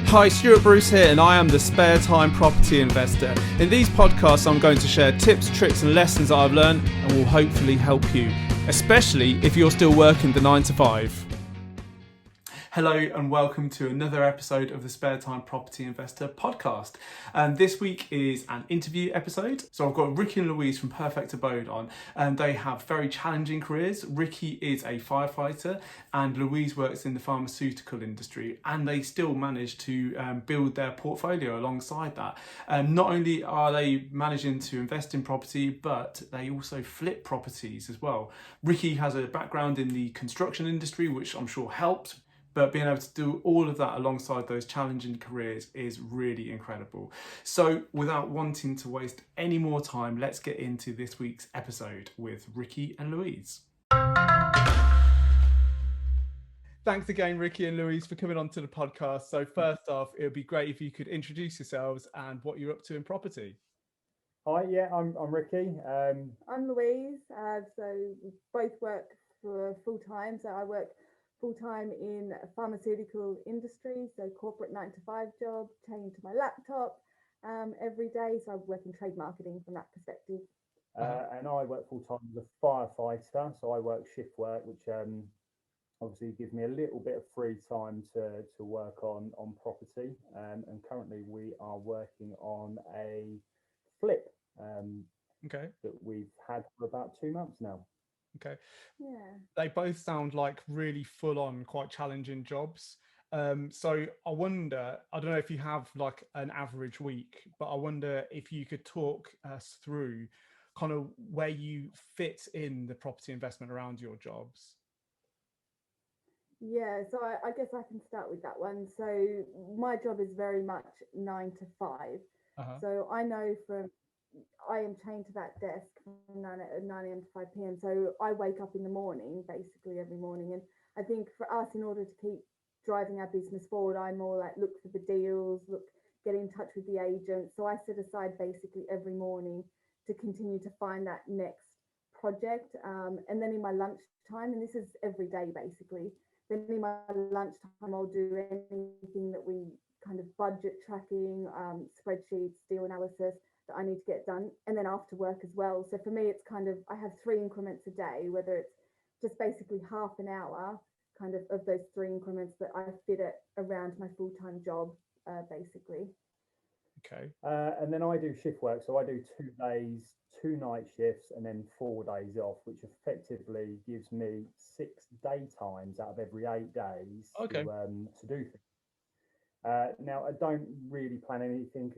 Hi, Stuart Bruce here, and I am the Spare Time Property Investor. In these podcasts, I'm going to share tips, tricks, and lessons that I've learned and will hopefully help you, especially if you're still working the 9 to 5. Hello and welcome to another episode of the Spare Time Property Investor podcast. And this week is an interview episode. So I've got Ricci and Louise from Perfect Abode on, and they have very challenging careers. Ricci is a firefighter and Louise works in the pharmaceutical industry, and they still manage to build their portfolio alongside that. Not only are they managing to invest in property, but they also flip properties as well. Ricci has a background in the construction industry, which I'm sure helps. But being able to do all of that alongside those challenging careers is really incredible. So without wanting to waste any more time, let's get into this week's episode with Ricci and Louise. Thanks again, Ricci and Louise, for coming on to the podcast. So first off, it would be great if you could introduce yourselves and what you're up to in property. Hi, I'm Ricci. I'm Louise. So we both work for full time. So I work full-time in pharmaceutical industry, so corporate 9 to 5 job, chained to my laptop every day. So I work in trade marketing from that perspective. And I work full-time as a firefighter, so I work shift work, which obviously gives me a little bit of free time to work on property. And currently we are working on a flip that we've had for about 2 months now. Okay. Yeah. They both sound like really full on, quite challenging jobs. So I wonder, I don't know if you have like an average week, but I wonder if you could talk us through kind of where you fit in the property investment around your jobs. Yeah, so I guess I can start with that one. So my job is very much 9 to 5. So I know I am chained to that desk from 9 a.m. to 5 p.m. So I wake up in the morning, basically every morning. And I think for us, in order to keep driving our business forward, I'm more like look for the deals, get in touch with the agent. So I set aside basically every morning to continue to find that next project. And then in my lunchtime, and this is every day basically, then in my lunchtime, I'll do anything that we kind of budget tracking, spreadsheets, deal analysis, that I need to get done, and then after work as well. So for me, it's kind of, I have 3 increments a day, whether it's just basically half an hour kind of those 3 increments that I fit it around my full-time job, basically. Okay. And then I do shift work, so I do 2 days, 2 night shifts, and then 4 days off, which effectively gives me 6 daytimes out of every 8 days to do things. Now, I don't really plan anything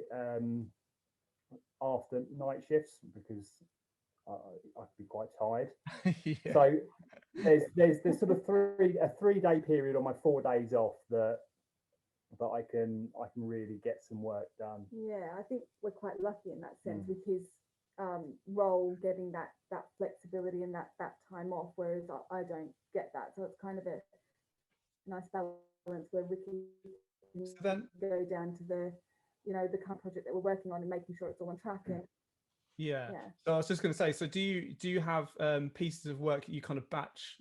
after night shifts because I could be quite tired. Yeah. So there's sort of a 3-day period on my 4 days off that I can really get some work done. Yeah, I think we're quite lucky in that sense with his role, getting that flexibility and that time off, whereas I don't get that. So it's kind of a nice balance where Ricci can go down to the current project that we're working on and making sure it's all on track. And yeah. So I was just going to say, so do you have pieces of work you kind of batch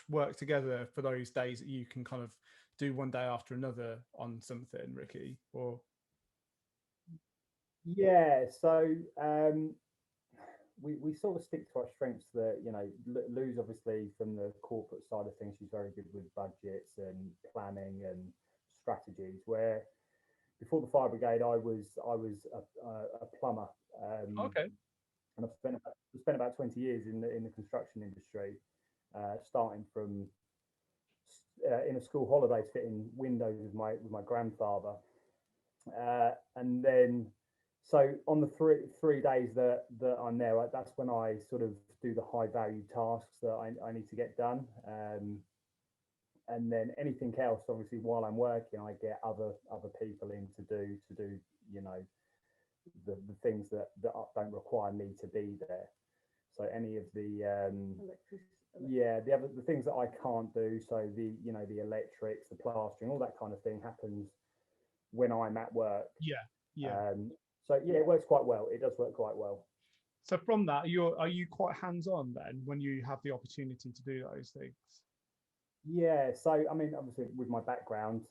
work together for those days that you can kind of do one day after another on something, Ricci? Or yeah, so we sort of stick to our strengths. That Lou's obviously from the corporate side of things, she's very good with budgets and planning and strategies. Where before the fire brigade, I was a plumber. And I've spent about 20 years in the construction industry, starting from in a school holidays fitting windows with my grandfather, and then so on the three days that I'm there, that's when I sort of do the high value tasks that I need to get done. And then anything else, obviously, while I'm working, I get other people in to do the things that don't require me to be there. So any of the the things that I can't do, so the electrics, the plastering, all that kind of thing happens when I'm at work. So it works quite well. It does work quite well. So from that, are you quite hands-on then when you have the opportunity to do those things? Yeah. So I mean, obviously with my background,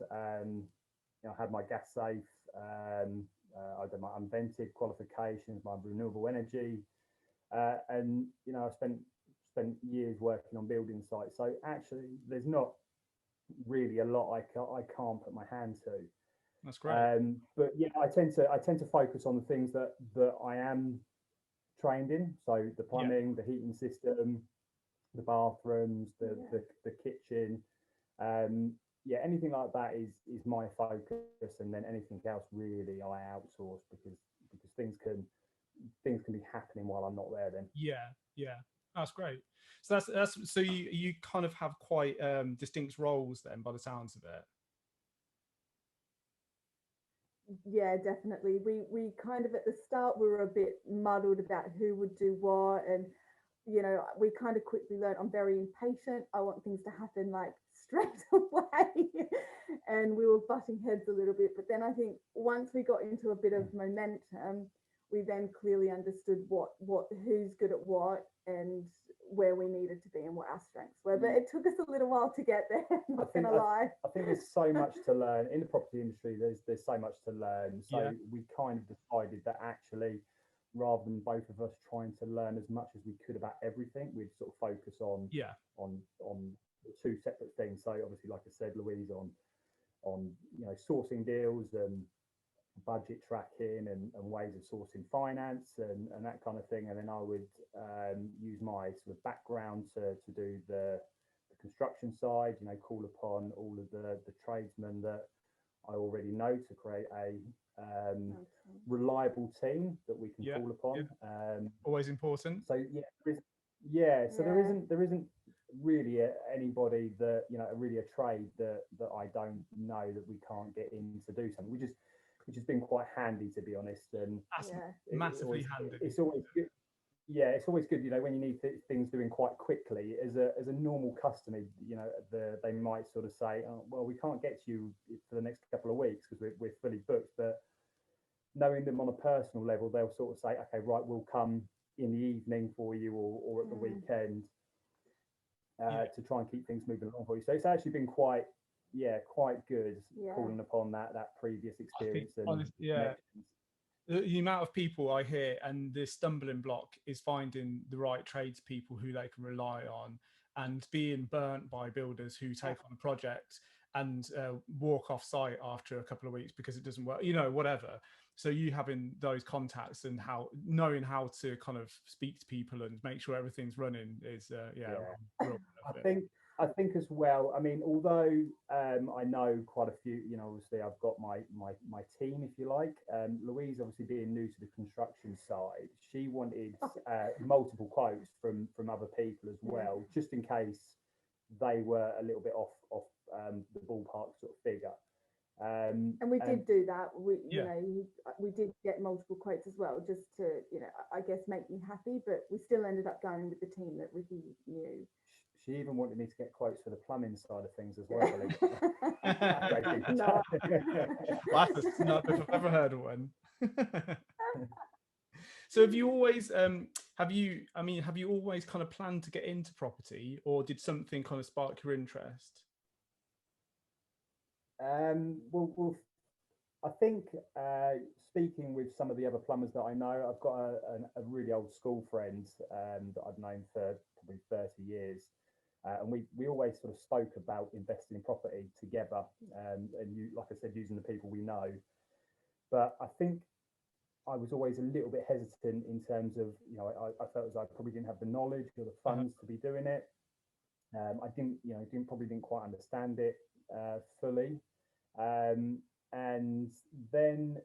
I had my gas safe. I did my unvented qualifications, my renewable energy, and I spent years working on building sites. So actually, there's not really a lot I can't put my hand to. That's great. But yeah, I tend to focus on the things that I am trained in. So the plumbing, the heating system, the bathrooms, the kitchen. Yeah, anything like that is my focus, and then anything else really I outsource because things can be happening while I'm not there. Then yeah, that's great. So that's so you kind of have quite distinct roles then, by the sounds of it. Yeah, definitely. We kind of at the start we were a bit muddled about who would do what, and we kind of quickly learned I'm very impatient. I want things to happen like straight away, and we were butting heads a little bit. But then I think once we got into a bit of momentum, we then clearly understood what who's good at what and where we needed to be and what our strengths were. But it took us a little while to get there. I'm not gonna lie. I think there's so much to learn in the property industry. There's so much to learn. So we kind of decided that actually, rather than both of us trying to learn as much as we could about everything, we'd sort of focus on two separate things. So obviously, like I said, Louise on sourcing deals and budget tracking and ways of sourcing finance and that kind of thing. And then I would use my sort of background to do the construction side, call upon all of the tradesmen that I already know to create a reliable team that we can call upon. Always important. So so there isn't really anybody that really a trade that I don't know that we can't get in to do something, which has been quite handy, to be honest. And that's massively handy. It's always good. Yeah, it's always good, when you need things doing quite quickly. As a normal customer, they might sort of say, oh, well, we can't get to you for the next couple of weeks because we're fully booked. But knowing them on a personal level, they'll sort of say, okay, right, we'll come in the evening for you or at the weekend to try and keep things moving along for you. So it's actually been quite good calling upon that previous experience. The amount of people I hear, and the stumbling block is finding the right tradespeople who they can rely on, and being burnt by builders who take on a project and walk off site after a couple of weeks because it doesn't work, whatever. So you having those contacts and knowing how to kind of speak to people and make sure everything's running is I think as well. I mean, although I know quite a few, obviously I've got my team, if you like. Louise, obviously being new to the construction side, she wanted multiple quotes from other people as well, just in case they were a little bit off the ballpark sort of figure. And we did do that. We did get multiple quotes as well, just to I guess make me happy. But we still ended up going with the team that Ricci knew. She even wanted me to get quotes for the plumbing side of things as well. No. That's not if I've ever heard of one. So have you always have you always kind of planned to get into property, or did something kind of spark your interest? Well, I think speaking with some of the other plumbers that I know, I've got a really old school friend that I've known for probably 30 years. And we always sort of spoke about investing in property together, and like I said, using the people we know. But I think I was always a little bit hesitant in terms of, I felt as I probably didn't have the knowledge or the funds to be doing it. I didn't quite understand it fully. And then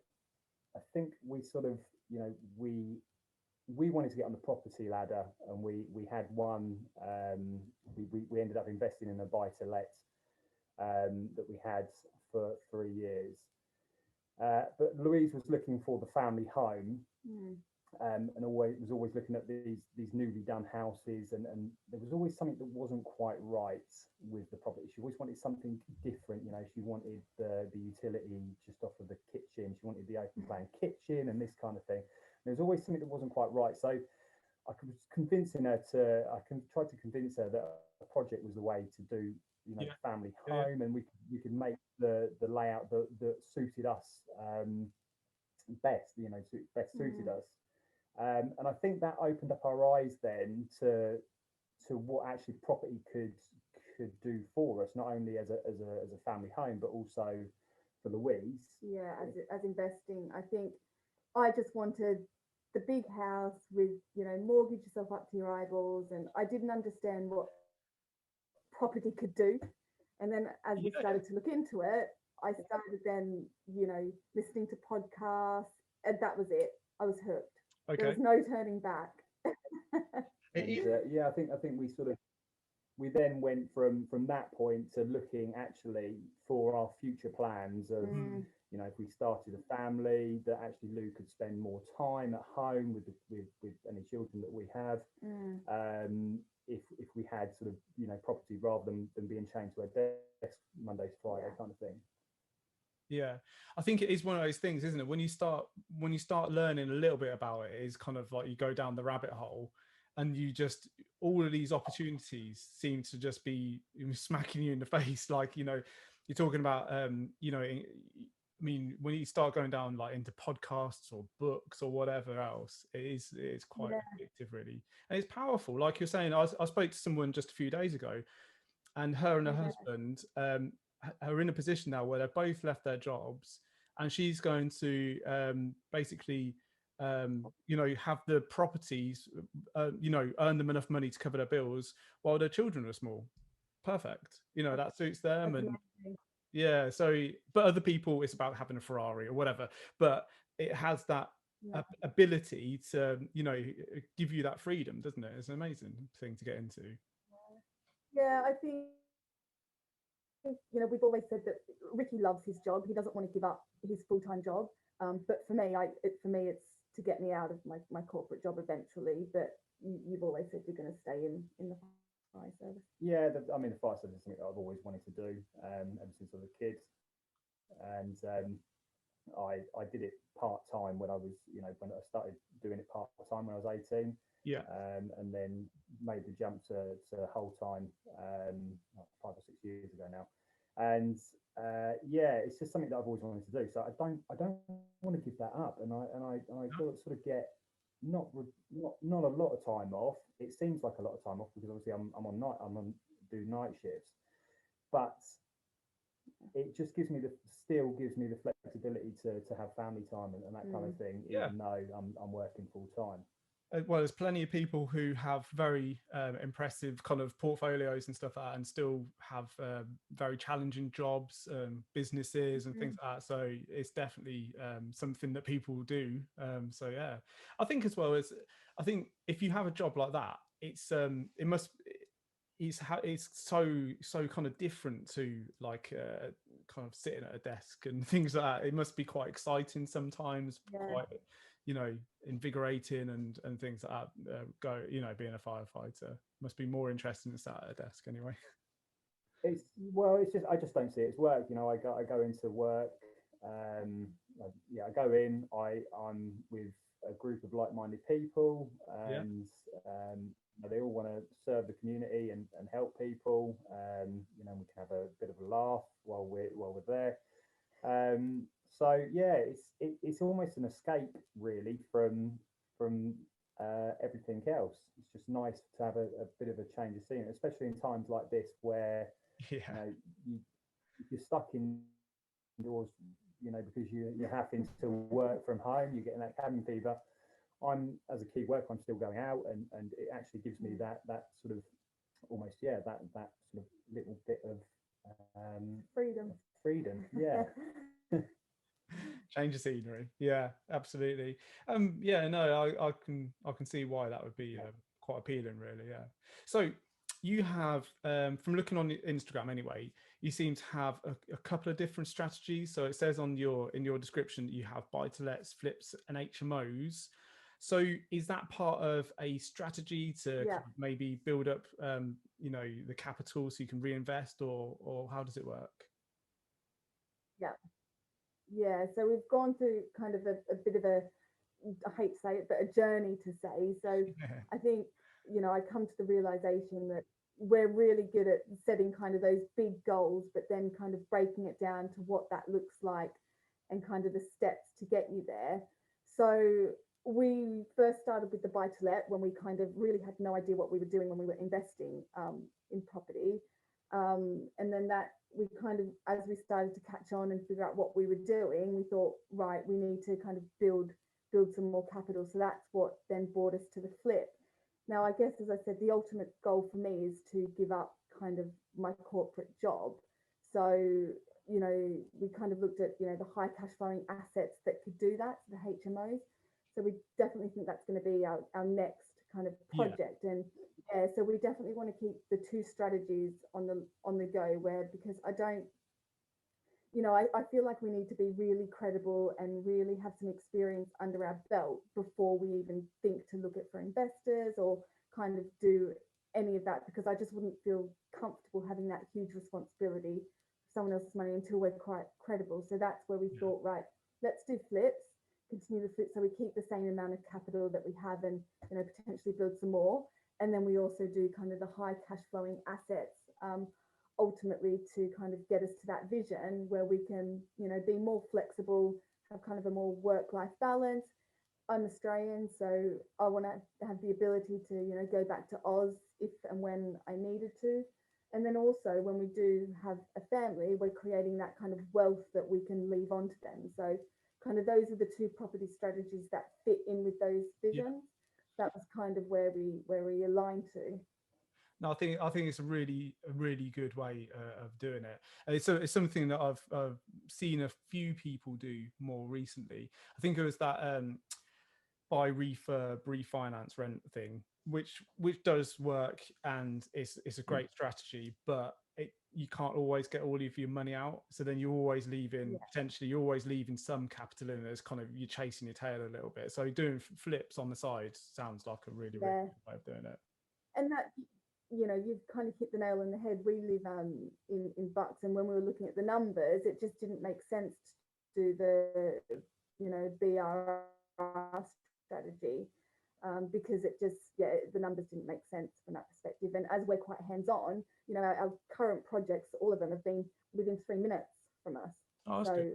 I think we sort of, we wanted to get on the property ladder, and we had one. We ended up investing in a buy-to-let that we had for 3 years. But Louise was looking for the family home, and was always looking at these newly done houses, and there was always something that wasn't quite right with the property. She always wanted something different. She wanted the utility just off of the kitchen. She wanted the open plan kitchen and this kind of thing. There was always something that wasn't quite right. So I tried to convince her that a project was the way to do family home, and we could make the layout that suited us best, best suited us. And I think that opened up our eyes then to what actually property could do for us, not only as a family home, but also for Louise. Yeah, as investing, I think I just wanted the big house with, mortgage yourself up to your eyeballs, and I didn't understand what property could do. And then as we started to look into it, I started then, listening to podcasts, and that was it. I was hooked. Okay. There was no turning back. And, I think we then went from that point to looking actually for our future plans of, if we started a family, that actually Lou could spend more time at home with any children that we have. If we had sort of, property rather than being chained to a desk Monday to Friday kind of thing. Yeah, I think it is one of those things, isn't it? When you start learning a little bit about it, it's kind of like you go down the rabbit hole, and you just, all of these opportunities seem to just be smacking you in the face. Like, you're talking about, I mean, when you start going down like into podcasts or books or whatever else, it's quite addictive, really, and it's powerful. Like you're saying, I spoke to someone just a few days ago, and her and her husband are in a position now where they've both left their jobs, and she's going to basically have the properties, earn them enough money to cover their bills while their children are small. Perfect. That suits them. And yeah, so, but other people, it's about having a Ferrari or whatever, but it has that ability to, give you that freedom, doesn't it? It's an amazing thing to get into. Yeah, I think, we've always said that Ricci loves his job. He doesn't want to give up his full-time job. But for me, it's to get me out of my corporate job eventually. But you've always said you're going to stay in the fire service. Yeah, the fire service is something that I've always wanted to do ever since I was a kid, and I did it part time when I was, when I started doing it part time when I was 18. Yeah. And then made the jump to whole time 5 or 6 years ago now, and it's just something that I've always wanted to do. So I don't want to give that up, and I sort of get not a lot of time off. It seems like a lot of time off because obviously I'm on do night shifts, but it just gives me the flexibility to have family time and that kind of thing, even though I'm working full time. Well, there's plenty of people who have very impressive kind of portfolios and stuff like that, and still have very challenging jobs, businesses and things like that. So it's definitely something that people do. So yeah, I think as well as, I think if you have a job like that, it's so kind of different to like kind of sitting at a desk and things like that. It must be quite exciting sometimes, quite invigorating and things like that. Being a firefighter must be more interesting than sat at a desk anyway. It's just, I just don't see it as work. I go into work, I go in, I'm with a group of like-minded people, and they all want to serve the community and help people. We can have a bit of a laugh while we're there. So yeah, it's almost an escape really from everything else. It's just nice to have a bit of a change of scene, especially in times like this where you're stuck indoors, because you're having to work from home. You're getting that cabin fever. As a key worker, I'm still going out, and it actually gives me that sort of almost that sort of little bit of freedom. Yeah. Change of scenery. Yeah, absolutely. I can see why that would be quite appealing, really. Yeah. So you have, from looking on Instagram anyway, you seem to have a couple of different strategies. So it says in your description that you have buy-to-lets, flips, and HMOs. So is that part of a strategy to kind of maybe build up, the capital so you can reinvest, or how does it work? Yeah, so we've gone through kind of a bit of I hate to say it, but a journey to say. So I think, I come to the realization that we're really good at setting kind of those big goals, but then kind of breaking it down to what that looks like and kind of the steps to get you there. So we first started with the buy to let when we kind of really had no idea what we were doing when we were investing in property. And then that we kind of, as we started to catch on and figure out what we were doing, we thought, right, we need to kind of build some more capital. So that's what then brought us to the flip. Now, I guess, as I said, the ultimate goal for me is to give up kind of my corporate job. So, you know, we kind of looked at, you know, the high cash flowing assets that could do that, the HMOs. So we definitely think that's going to be our next kind of project. And yeah, so we definitely want to keep the two strategies on the go, where, because I don't, you know, I feel like we need to be really credible and really have some experience under our belt before we even think to look at for investors or kind of do any of that, because I just wouldn't feel comfortable having that huge responsibility for someone else's money until we're quite credible. So that's where we thought, right, let's do flips, continue the flips, so we keep the same amount of capital that we have and, you know, potentially build some more. And then we also do kind of the high cash flowing assets, ultimately to kind of get us to that vision where we can, you know, be more flexible, have kind of a more work-life balance. I'm Australian, so I want to have the ability to, you know, go back to Oz if and when I needed to. And then also when we do have a family, we're creating that kind of wealth that we can leave on to them. So kind of those are the two property strategies that fit in with those visions. That was kind of where we aligned to. No, I think it's a really good way of doing it. It's something that I've seen a few people do more recently. I think it was that buy, refurb, refinance, rent thing, which does work, and it's a great strategy, but you can't always get all of your money out. So then you're always leaving potentially you're always leaving some capital in. There's kind of, you're chasing your tail a little bit. So doing flips on the side sounds like a really good way of doing it. And that, you know, you've kind of hit the nail on the head. We live in Bucks, and when we were looking at the numbers, it just didn't make sense to do the, you know, BRR strategy, because it just, the numbers didn't make sense from that perspective. And as we're quite hands-on, you know, our current projects, all of them have been within 3 minutes from us. So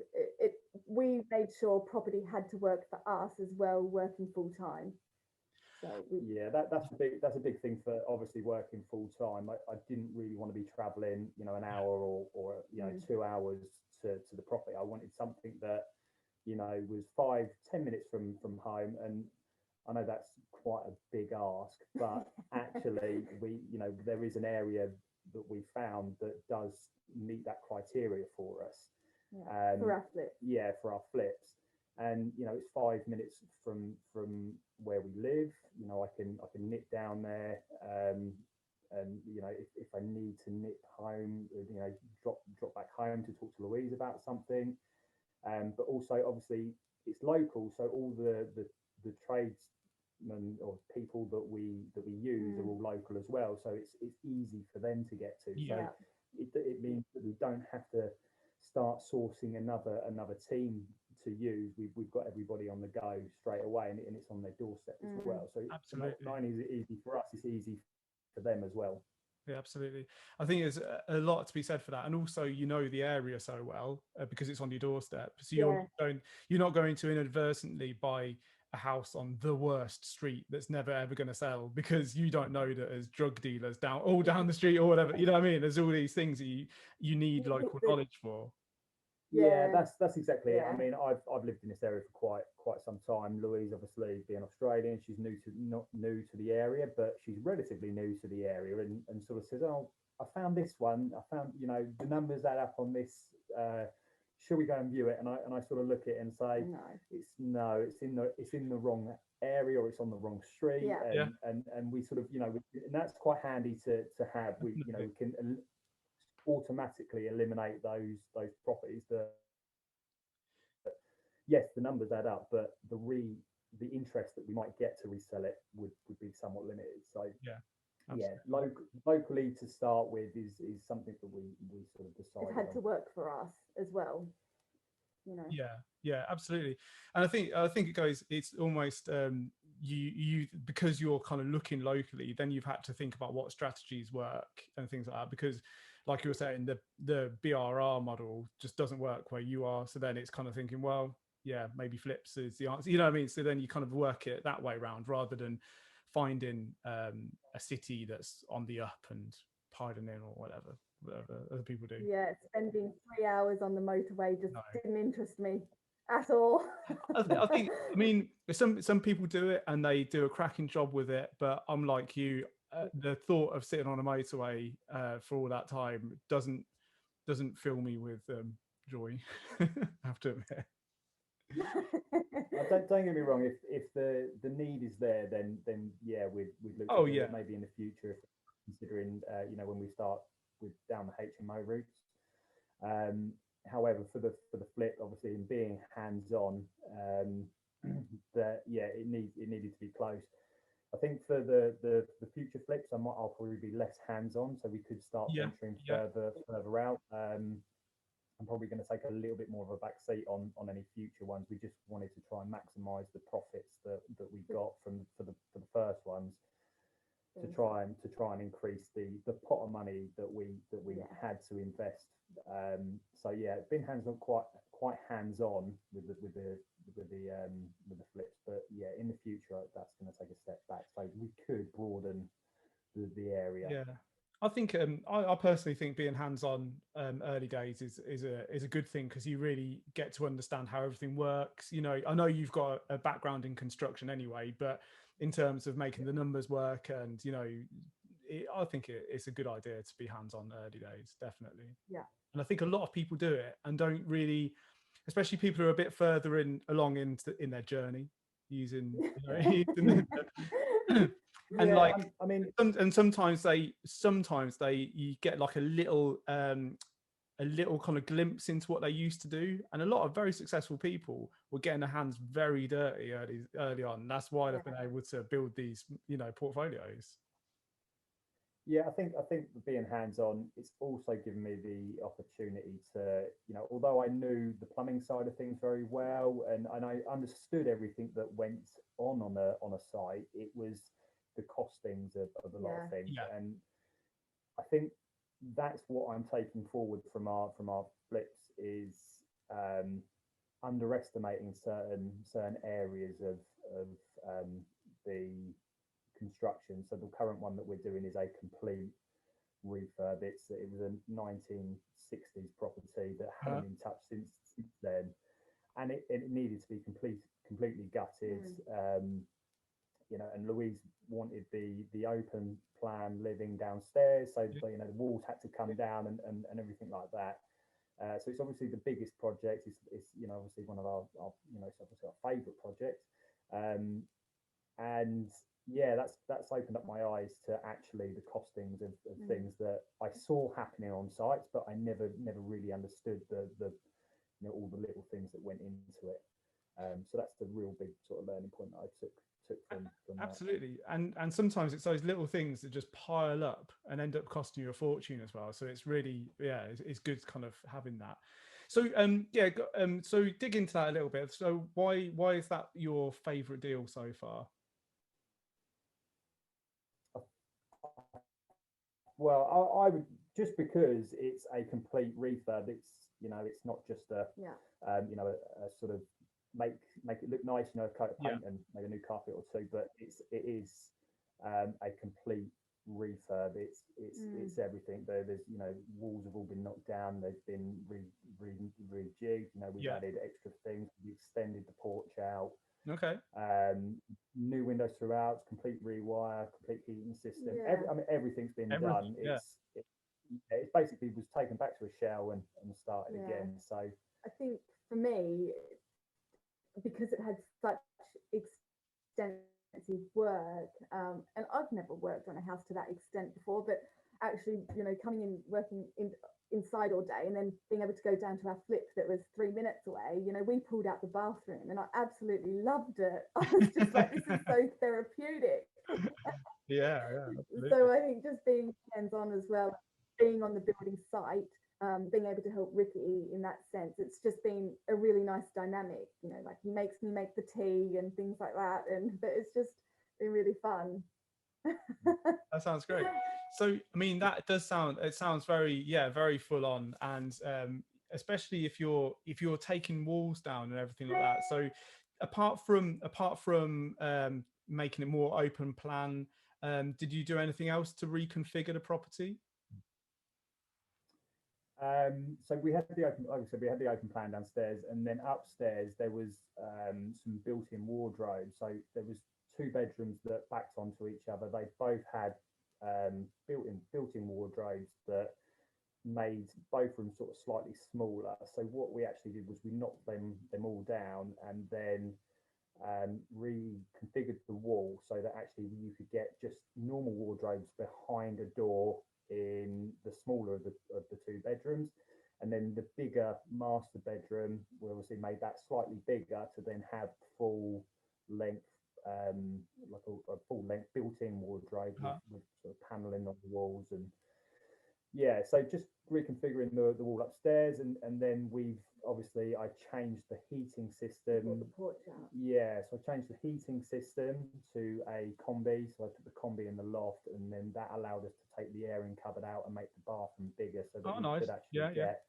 we made sure property had to work for us as well, working full time. So that's a big thing for obviously working full time. I didn't really want to be traveling, you know, an hour or you know 2 hours to the property. I wanted something that, you know, was 5-10 minutes from home. And I know that's quite a big ask, but actually you know, there is an area that we found that does meet that criteria for us. For our flips. Yeah, for our flips. And, you know, it's 5 minutes from where we live. You know, I can nip down there, and, you know, if I need to nip home, you know, drop back home to talk to Louise about something. But also, obviously, it's local, so all the tradesmen or people that we use are all local as well. So it's easy for them to get to. So it means that we don't have to start sourcing another team to use. We've got everybody on the go straight away, and it's on their doorstep as well. So absolutely, not only is it easy for us, it's easy for them as well. Yeah, absolutely. I think there's a lot to be said for that, and also, you know, the area so well because it's on your doorstep. So you're not going to inadvertently buy a house on the worst street that's never ever going to sell, because you don't know that there's drug dealers down the street or whatever. You know what I mean? There's all these things that you need local knowledge for. Yeah, that's exactly it. I mean, I've lived in this area for quite some time. Louise, obviously being Australian, she's not new to the area, but she's relatively new to the area, and sort of says, "Oh, I found this one. I found, you know, the numbers add up on this. Should we go and view it?" And I sort of look at it and say, it's in the wrong area, or it's on the wrong street. And we sort of, you know, and that's quite handy to have. We, you know, we can automatically eliminate those properties that, yes, the numbers add up, but the interest that we might get to resell it would be somewhat limited. So locally to start with is something that we sort of decided. It had to work for us as well, you know. Yeah, absolutely. And I think it goes, it's almost you because you're kind of looking locally, then you've had to think about what strategies work and things like that, because like you were saying, the BRR model just doesn't work where you are. So then it's kind of thinking, well, yeah, maybe flips is the answer, you know what I mean? So then you kind of work it that way around, rather than finding a city that's on the up and piling in, or whatever other people do. Yeah, spending 3 hours on the motorway just No. didn't interest me at all. I think, I mean, some people do it and they do a cracking job with it, but I'm like you. The thought of sitting on a motorway for all that time doesn't fill me with joy. I have to admit. Don't get me wrong. If the need is there, then yeah, we'd look Oh to do yeah, it maybe in the future, if considering when we start with down the HMO routes. However, for the flip, obviously, in being hands on, that yeah, it needed to be close. I think for the future flips, I'll probably be less hands on, so we could start venturing further out. I'm probably going to take a little bit more of a back seat on any future ones. We just wanted to try and maximise the profits that we got for the first ones, to try and increase the pot of money that we had to invest. So yeah, been hands on, quite hands on with the flips, but yeah, in the future that's going to take a step back. So we could broaden the area. Yeah. I think I personally think being hands-on early days is a good thing, because you really get to understand how everything works. You know, I know you've got a background in construction anyway, but in terms of making the numbers work, and you know, I think it's a good idea to be hands-on early days, definitely. Yeah. And I think a lot of people do it and don't really, especially people who are a bit further along in their journey, using, and yeah, like, I mean, and sometimes you get like a little kind of glimpse into what they used to do, and a lot of very successful people were getting their hands very dirty early on. That's why they've been able to build these, portfolios. Yeah, I think being hands-on, it's also given me the opportunity to, although I knew the plumbing side of things very well, and I understood everything that went on a site, it was the costings of a lot of things. And I think that's what I'm taking forward from our flips, is underestimating certain areas of the construction. So the current one that we're doing is a complete refurb. It was a 1960s property that hadn't been touched since then, and it needed to be completely gutted. And Louise wanted the open plan living downstairs, so the walls had to come down and everything like that. So it's obviously the biggest project. It's obviously one of our it's obviously our favourite project. And yeah, that's opened up my eyes to actually the costings of things that I saw happening on sites, but I never really understood the all the little things that went into it. So that's the real big sort of learning point that I took from absolutely that. And sometimes it's those little things that just pile up and end up costing you a fortune as well. So it's really, it's good kind of having that. So so dig into that a little bit. So why is that your favorite deal so far? Well, I would, just because it's a complete refurb. It's not just a sort of make it look nice, a coat of paint and maybe a new carpet or two, but it is a complete refurb. It's everything. There's walls have all been knocked down. They've been rejigged. We've added extra things. We extended the porch out. Okay. New windows throughout. Complete rewire. Complete heating system. Everything's been done. It basically was taken back to a shell and started again. So I think for me, because it had such extensive work, and I've never worked on a house to that extent before, but actually, coming in, working inside all day, and then being able to go down to our flip that was 3 minutes away, we pulled out the bathroom and I absolutely loved it. I was just like, this is so therapeutic. Yeah. So I think just being hands-on as well, being on the building site, being able to help Ricky in that sense. It's just been a really nice dynamic, like he makes me make the tea and things like that, but it's just been really fun. That sounds great. So I mean, that does sound, it sounds very, very full on, and especially if you're taking walls down and everything like that. So apart from making it more open plan, did you do anything else to reconfigure the property? So we had the open, like I said, we had the open plan downstairs, and then upstairs there was some built-in wardrobes. So there was 2 bedrooms that backed onto each other. They both had built-in wardrobes that made both rooms sort of slightly smaller. So what we actually did was we knocked them all down, and then reconfigured the wall so that actually you could get just normal wardrobes behind a door in the smaller of the 2 bedrooms, and then the bigger master bedroom, we obviously made that slightly bigger to then have full length, like a full length built-in wardrobe with sort of paneling on the walls. And yeah, so just reconfiguring the wall upstairs, and then I changed the heating system. Yeah, so I changed the heating system to a combi. So I put the combi in the loft, and then that allowed us to take the airing cupboard out and make the bathroom bigger, so that we could actually get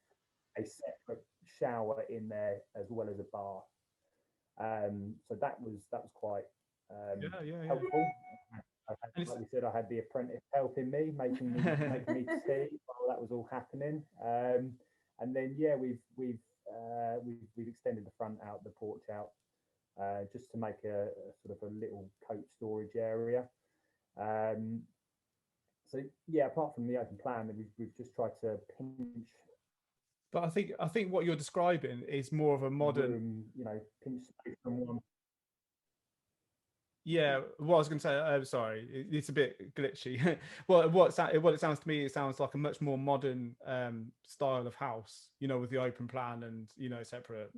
a separate shower in there as well as a bath. So that was quite helpful. Like we said, I had the apprentice helping me, making me tea while that was all happening. And then we've extended the front out, the porch out, just to make a sort of a little coat storage area. So yeah, apart from the open plan, we've just tried to pinch. But I think what you're describing is more of a modern room, pinch space from one. Yeah, what I was going to say, I'm sorry, it's a bit glitchy. What it sounds to me, it sounds like a much more modern style of house, with the open plan and, separate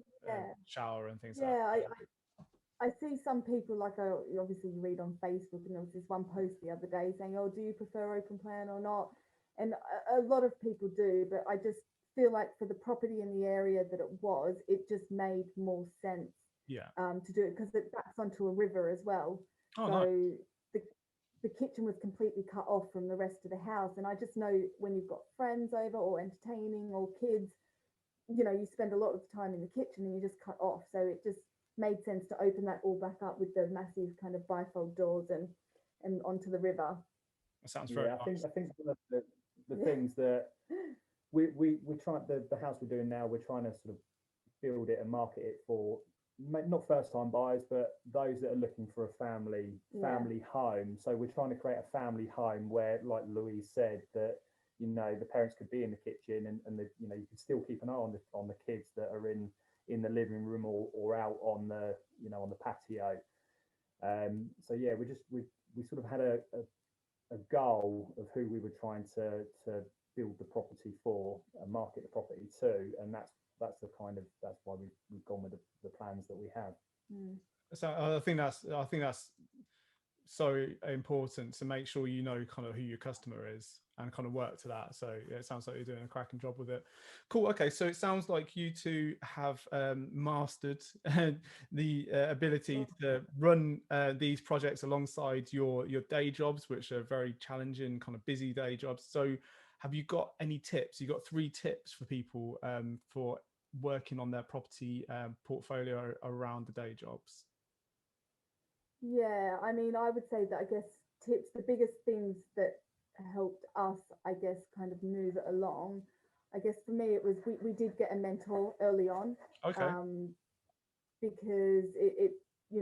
shower and things like that. Yeah, I see some people, like obviously you read on Facebook, and there was this one post the other day saying, oh, do you prefer open plan or not? And a lot of people do, but I just feel like for the property in the area that it just made more sense to do it, because it backs onto a river as well. The kitchen was completely cut off from the rest of the house, and I just know when you've got friends over or entertaining or kids, you spend a lot of time in the kitchen and you just cut off. So it just made sense to open that all back up with the massive kind of bifold doors and onto the river. That sounds very nice. I think one of the things that we try, the house we're doing now, we're trying to sort of build it and market it for not first time buyers, but those that are looking for a family home. So we're trying to create a family home where, like Louise said, that the parents could be in the kitchen, and you can still keep an eye on the kids that are in the living room or out on the on the patio. So yeah, we sort of had a goal of who we were trying to build the property for and market the property to, and that's why we've gone with the plans that we have. So I think that's so important to make sure kind of who your customer is and kind of work to that. So yeah, it sounds like you're doing a cracking job with it. Cool. Okay, so it sounds like you two have mastered the ability to run these projects alongside your day jobs, which are very challenging, kind of busy day jobs. So have you got any tips? You got 3 tips for people for working on their property portfolio around the day jobs? Yeah, I mean, I would say that, I guess, tips, the biggest things that helped us, I guess, kind of move it along, I guess for me it was we did get a mentor early on. Because it we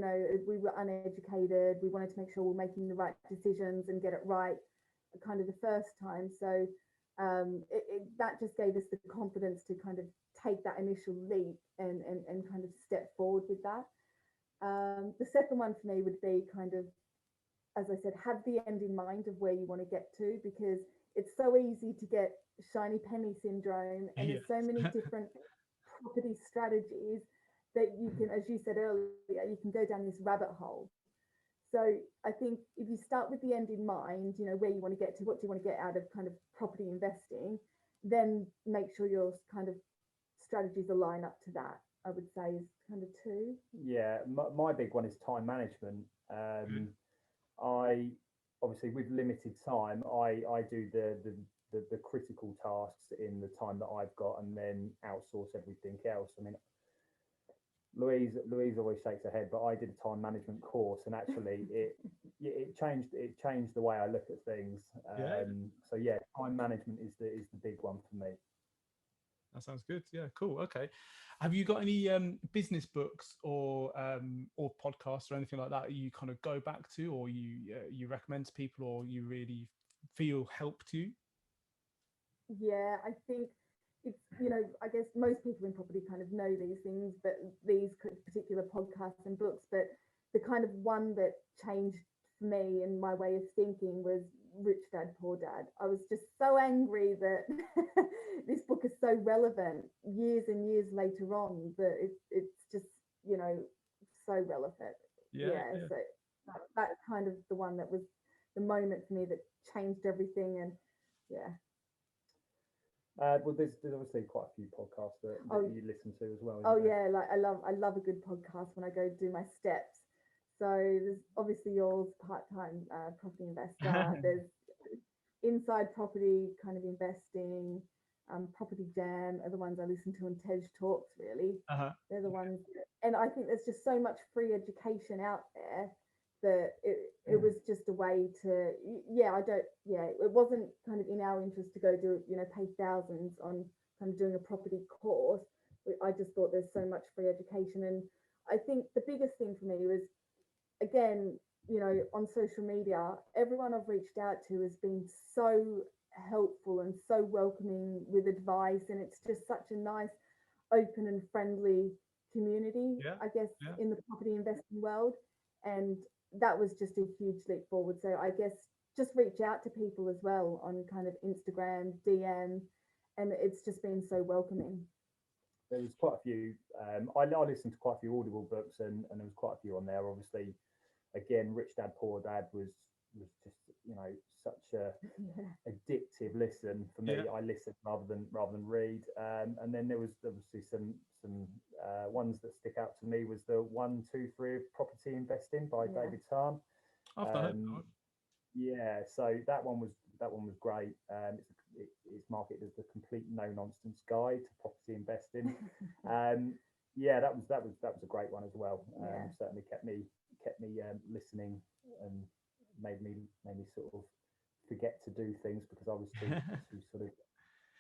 were uneducated, we wanted to make sure we're making the right decisions and get it right kind of the first time. So that just gave us the confidence to kind of take that initial leap and kind of step forward with that. The second one for me would be kind of, as I said, have the end in mind of where you want to get to, because it's so easy to get shiny penny syndrome, and there's so many different property strategies that you can, as you said earlier, you can go down this rabbit hole. So I think if you start with the end in mind, where you want to get to, what do you want to get out of kind of property investing, then make sure your kind of strategies align up to that, I would say, is kind of two. Yeah, my big one is time management. I obviously, with limited time, I do the critical tasks in the time that I've got, and then outsource everything else. I mean, Louise always shakes her head, but I did a time management course, and actually it changed the way I look at things. So yeah, time management is the big one for me. That sounds good. Yeah, cool. Okay. Have you got any business books or podcasts or anything like that you kind of go back to, or you recommend to people, or you really feel helped you? Yeah, I think it's, I guess most people in property kind of know these things, but these particular podcasts and books, but the kind of one that changed for me and my way of thinking was Rich Dad Poor Dad. I was just so angry that this book is so relevant years and years later on, that it's just, so relevant. So that's kind of the one that was the moment for me that changed everything. And well, there's obviously quite a few podcasts that you listen to as well. Yeah, like I love a good podcast when I go do my steps. So there's obviously yours, part-time property investor. There's Inside Property, kind of investing. Property Jam are the ones I listen to, and Tej Talks, really. They're the ones, and I think there's just so much free education out there that it was just a way to, it wasn't kind of in our interest to go do, pay thousands on kind of doing a property course. I just thought there's so much free education. And I think the biggest thing for me was, again, on social media, everyone I've reached out to has been so helpful and so welcoming with advice, and it's just such a nice, open and friendly community, I guess, in the property investing world. And that was just a huge leap forward. So I guess just reach out to people as well on kind of Instagram, DM, and it's just been so welcoming. There was quite a few, I listened to quite a few Audible books, and there was quite a few on there. Obviously, again, Rich Dad Poor Dad was just, such a addictive listen for me. I listened rather than read. And then there was obviously some ones that stick out to me was the 1, 2, 3 of Property Investing by David Tarn. So that one was great. It's marketed as the complete no nonsense guide to property investing. That was a great one as well. Certainly kept me listening, and made me sort of forget to do things because I was too sort of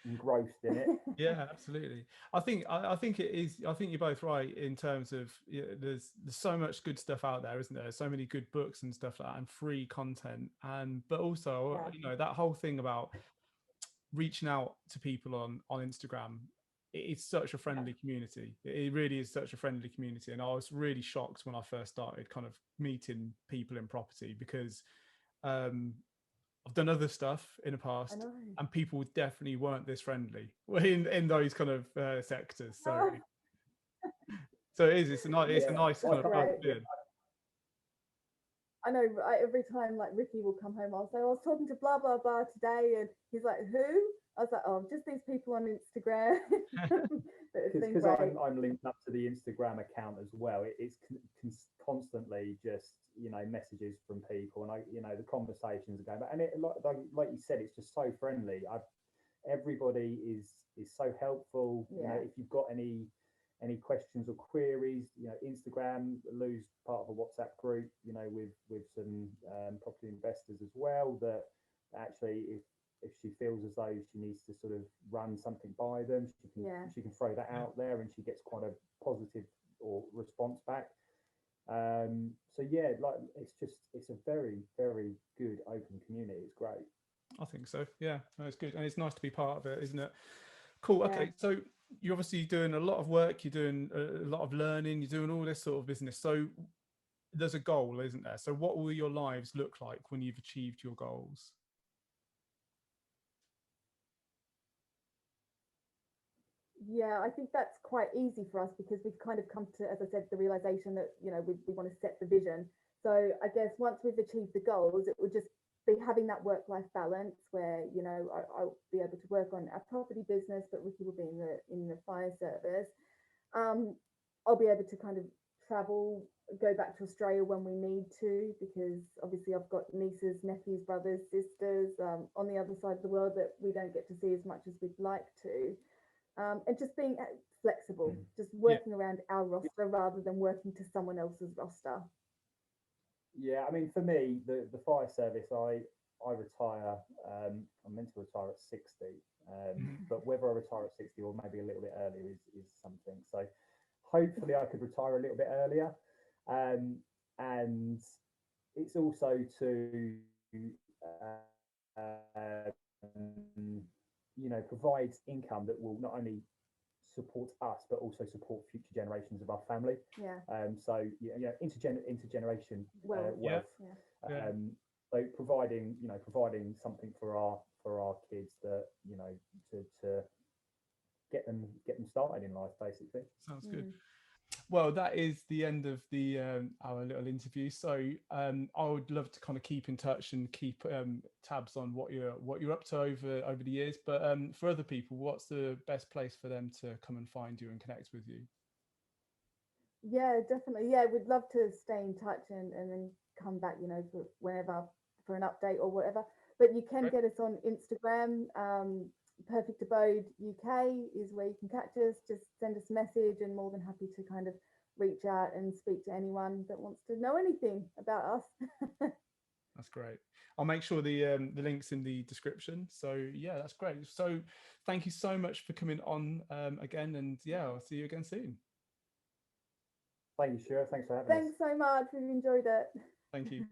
engrossed in it. Yeah, absolutely. I think it is. I think you're both right in terms of, there's so much good stuff out there, isn't there? So many good books and stuff like that, and free content, but also that whole thing about reaching out to people on Instagram. It's such a friendly community. It really is such a friendly community. And I was really shocked when I first started kind of meeting people in property, because I've done other stuff in the past, and people definitely weren't this friendly in those kind of sectors. So it's a nice kind of feeling. I know, every time like Ricky will come home, I'll say, I was talking to blah blah blah today, and he's like, who? I was like, oh, just these people on Instagram. Because I'm linked up to the Instagram account as well. It's constantly just, messages from people, and the conversations are going back. And it, like you said, it's just so friendly. Everybody is so helpful. If you've got any questions or queries, Instagram, Lou's part of a WhatsApp group, with some property investors as well, that actually if she feels as though she needs to sort of run something by them, she can throw that out there, and she gets quite a positive or response back. It's a very, very good open community. It's great. I think so. Yeah, no, it's good, and it's nice to be part of it, isn't it? Cool. Okay, so you're obviously doing a lot of work, you're doing a lot of learning, you're doing all this sort of business. So there's a goal, isn't there? So what will your lives look like when you've achieved your goals? Yeah, I think that's quite easy for us, because we've kind of come to, as I said, the realization that, we want to set the vision. So I guess once we've achieved the goals, it would just having that work-life balance where, you know, I'll be able to work on a property business, but Ricci will be in the fire service. I'll be able to kind of travel, go back to Australia when we need to, because obviously I've got nieces, nephews, brothers, sisters on the other side of the world that we don't get to see as much as we'd like to. And just being flexible, just working around our roster rather than working to someone else's roster. Yeah, I mean, for me, the fire service, I retire. I'm meant to retire at 60, but whether I retire at 60 or maybe a little bit earlier is something. So hopefully I could retire a little bit earlier, and it's also to you know, provide income that will not only support us but also support future generations of our family. So intergeneration wealth. So providing something for our kids that, you know, to get them started in life, basically. Sounds good. Well, that is the end of the our little interview. So I would love to kind of keep in touch and keep tabs on what you're up to over the years. But for other people, what's the best place for them to come and find you and connect with you? Yeah, definitely. Yeah, we'd love to stay in touch and then come back, you know, for whenever for an update or whatever. But you can get us on Instagram. Perfect Abode UK is where you can catch us. Just send us a message, and more than happy to kind of reach out and speak to anyone that wants to know anything about us. That's great. I'll make sure the link's in the description. So yeah, that's great. So thank you so much for coming on again, and yeah, I'll see you again soon. Thank you, Stuart. Thanks for having us. Thanks so much. We've enjoyed it. Thank you.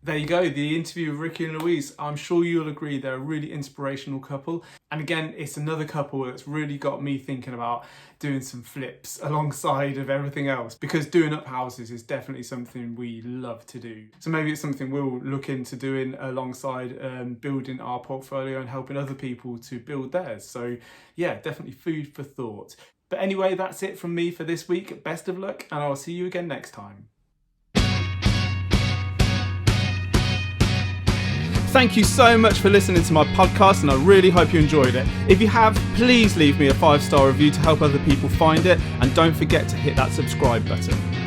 There you go, the interview with Ricci and Louise. I'm sure you'll agree they're a really inspirational couple. And again, it's another couple that's really got me thinking about doing some flips alongside of everything else, because doing up houses is definitely something we love to do. So maybe it's something we'll look into doing alongside building our portfolio and helping other people to build theirs. So yeah, definitely food for thought. But anyway, that's it from me for this week. Best of luck, and I'll see you again next time. Thank you so much for listening to my podcast, and I really hope you enjoyed it. If you have, please leave me a 5-star review to help other people find it, and don't forget to hit that subscribe button.